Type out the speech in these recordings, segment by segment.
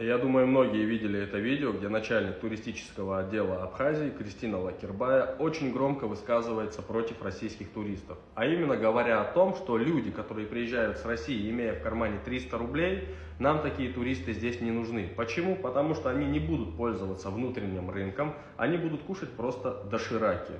Я думаю, многие видели это видео, где начальник туристического отдела Абхазии Кристина Лакербая очень громко высказывается против российских туристов. А именно говоря о том, что люди, которые приезжают с России, имея в кармане 300 рублей, нам такие туристы здесь не нужны. Почему? Потому что они не будут пользоваться внутренним рынком, они будут кушать просто дошираки.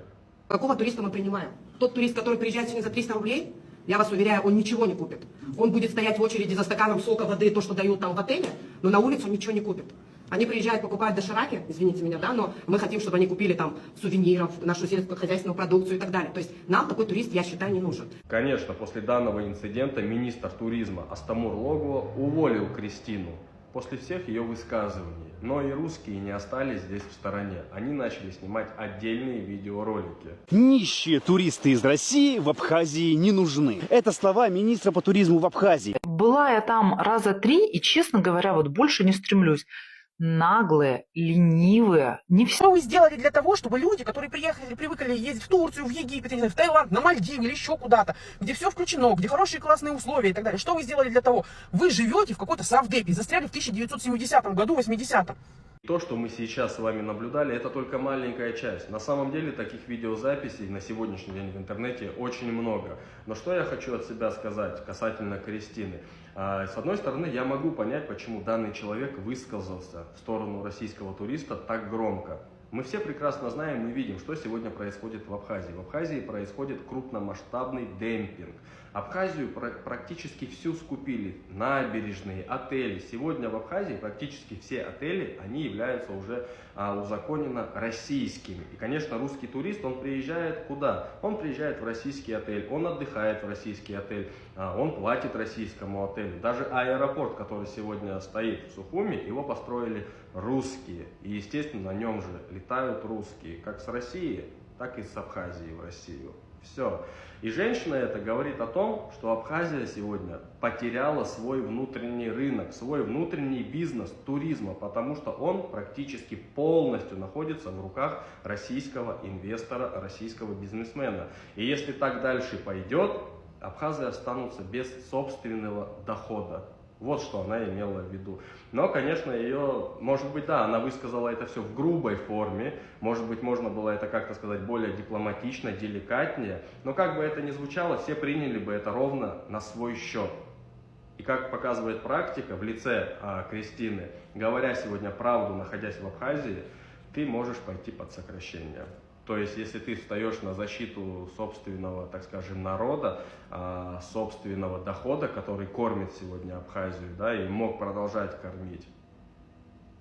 Какого туриста мы принимаем? Тот турист, который приезжает сегодня за 300 рублей, я вас уверяю, он ничего не купит. Он будет стоять в очереди за стаканом сока, воды, то, что дают там в отеле, но на улицу он ничего не купит. Они приезжают, покупают дошираки, извините меня, да, но мы хотим, чтобы они купили там сувениров, нашу сельскохозяйственную продукцию и так далее. То есть нам такой турист, я считаю, не нужен. Конечно, после данного инцидента министр туризма Астамур Логуа уволил Кристину после всех ее высказываний. Но и русские не остались здесь в стороне. Они начали снимать отдельные видеоролики. Нищие туристы из России в Абхазии не нужны. Это слова министра по туризму в Абхазии. Была я там раза 3, и, честно говоря, вот больше не стремлюсь. Наглые, ленивые, не все. Что вы сделали для того, чтобы люди, которые приехали, привыкли ездить в Турцию, в Египет, в Таиланд, на Мальдивы или еще куда-то, где все включено, где хорошие классные условия и так далее, что вы сделали для того? Вы живете в какой-то Савдепе, застряли в 1970 году, 80-м. То, что мы сейчас с вами наблюдали, это только маленькая часть. На самом деле таких видеозаписей на сегодняшний день в интернете очень много. Но что я хочу от себя сказать касательно Кристины. С одной стороны, я могу понять, почему данный человек высказался в сторону российского туриста так громко. Мы все прекрасно знаем и видим, что сегодня происходит в Абхазии. В Абхазии происходит крупномасштабный демпинг. Абхазию практически всю скупили. Набережные, отели. Сегодня в Абхазии практически все отели, они являются уже узаконенно российскими. И, конечно, русский турист, он приезжает куда? Он приезжает в российский отель, он отдыхает в российский отель, он платит российскому отелю. Даже аэропорт, который сегодня стоит в Сухуми, его построили русские. И, естественно, на нем же летают русские, как с России, так и с Абхазии в Россию. Все. И женщина это говорит о том, что Абхазия сегодня потеряла свой внутренний рынок, свой внутренний бизнес туризма, потому что он практически полностью находится в руках российского инвестора, российского бизнесмена. И если так дальше пойдет, абхазы останутся без собственного дохода. Вот что она имела в виду. Но, конечно, ее, может быть, да, она высказала это все в грубой форме. Может быть, можно было это как-то сказать более дипломатично, деликатнее. Но как бы это ни звучало, все приняли бы это ровно на свой счет. И как показывает практика в лице Кристины, говоря сегодня правду, находясь в Абхазии, ты можешь пойти под сокращение. То есть, если ты встаешь на защиту собственного, так скажем, народа, собственного дохода, который кормит сегодня Абхазию, да, и мог продолжать кормить,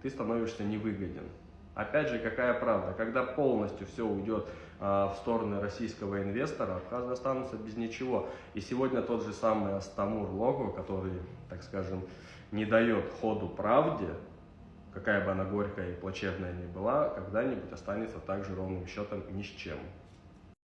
ты становишься невыгоден. Опять же, какая правда? Когда полностью все уйдет в сторону российского инвестора, абхазы останутся без ничего. И сегодня тот же самый Астамур Логуа, который, так скажем, не дает ходу правде, какая бы она горькая и плачевная ни была, когда-нибудь останется также ровным счетом ни с чем.